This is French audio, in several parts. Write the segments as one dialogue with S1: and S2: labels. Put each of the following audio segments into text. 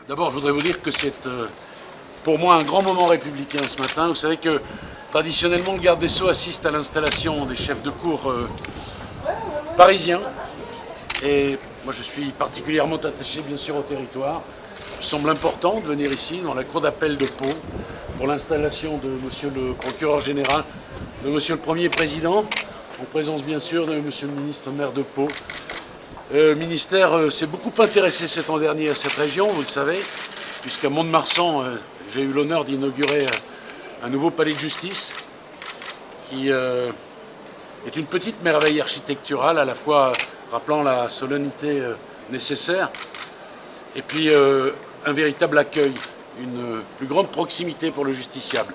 S1: D'abord, je voudrais vous dire que c'est pour moi un grand moment républicain ce matin. Vous savez que traditionnellement, le garde des Sceaux assiste à l'installation des chefs de cour parisiens. Et moi, je suis particulièrement attaché, bien sûr, au territoire. Il me semble important de venir ici, dans la cour d'appel de Pau, pour l'installation de monsieur le procureur général, de monsieur le Premier Président, en présence, bien sûr, de monsieur le ministre maire de Pau. Le ministère s'est beaucoup intéressé cet an dernier à cette région, vous le savez, puisqu'à Mont-de-Marsan, j'ai eu l'honneur d'inaugurer un nouveau palais de justice qui est une petite merveille architecturale, à la fois rappelant la solennité nécessaire et puis un véritable accueil, une plus grande proximité pour le justiciable.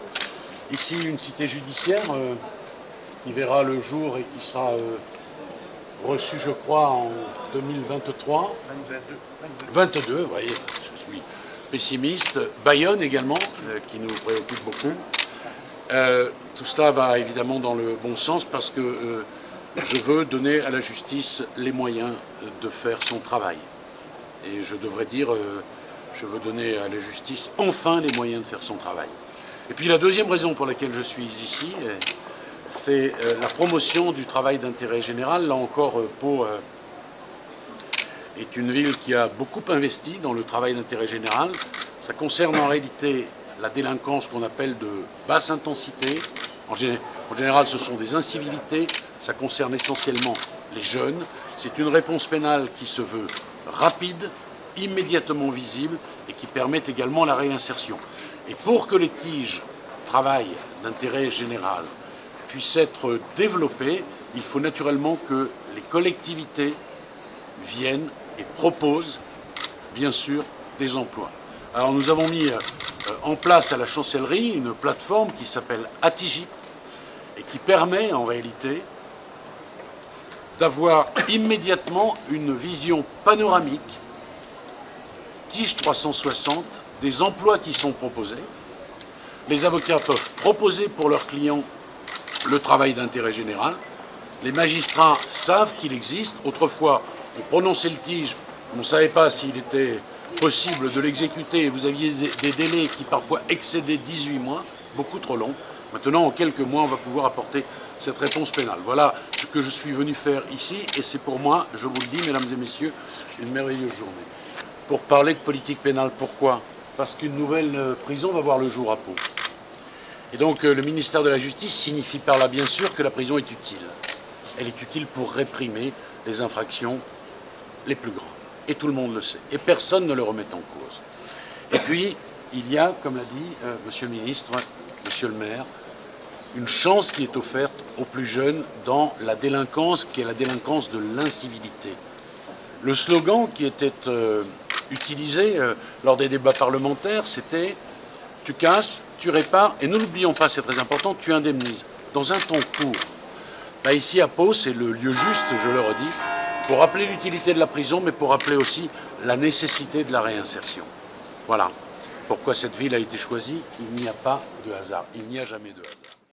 S1: Ici, une cité judiciaire qui verra le jour et qui sera reçu, je crois, en 2023. 22, vous voyez, je suis pessimiste. Bayonne également, qui nous préoccupe beaucoup. Tout cela va évidemment dans le bon sens parce que je veux donner à la justice les moyens de faire son travail. Et je devrais dire, je veux donner à la justice enfin les moyens de faire son travail. Et puis la deuxième raison pour laquelle je suis ici, c'est la promotion du travail d'intérêt général. Là encore, Pau est une ville qui a beaucoup investi dans le travail d'intérêt général. Ça concerne en réalité la délinquance qu'on appelle de basse intensité. En général, ce sont des incivilités. Ça concerne essentiellement les jeunes. C'est une réponse pénale qui se veut rapide, immédiatement visible et qui permet également la réinsertion. Et pour que les tiges travail d'intérêt général puissent être développées, il faut naturellement que les collectivités viennent et proposent, bien sûr, des emplois. Alors nous avons mis en place à la chancellerie une plateforme qui s'appelle Atigip et qui permet en réalité d'avoir immédiatement une vision panoramique, tige 360, des emplois qui sont proposés. Les avocats peuvent proposer pour leurs clients le travail d'intérêt général. Les magistrats savent qu'il existe. Autrefois, on prononçait le tige, on ne savait pas s'il était possible de l'exécuter. Vous aviez des délais qui parfois excédaient 18 mois, beaucoup trop longs. Maintenant, en quelques mois, on va pouvoir apporter cette réponse pénale. Voilà ce que je suis venu faire ici, et c'est pour moi, je vous le dis, mesdames et messieurs, une merveilleuse journée. Pour parler de politique pénale, pourquoi? Parce qu'une nouvelle prison va voir le jour à Pau. Et donc le ministère de la Justice signifie par là bien sûr que la prison est utile. Elle est utile pour réprimer les infractions les plus grandes. Et tout le monde le sait. Et personne ne le remet en cause. Et puis, il y a, comme l'a dit monsieur le ministre, monsieur le maire, une chance qui est offerte aux plus jeunes dans la délinquance, qui est la délinquance de l'incivilité. Le slogan qui était utilisé lors des débats parlementaires, c'était « tu casses, tu répares, et ne l'oublions pas, c'est très important, tu indemnises » dans un temps court. Là, ici à Pau, c'est le lieu juste, je le redis, pour rappeler l'utilité de la prison, mais pour rappeler aussi la nécessité de la réinsertion. Voilà pourquoi cette ville a été choisie. Il n'y a pas de hasard, il n'y a jamais de hasard.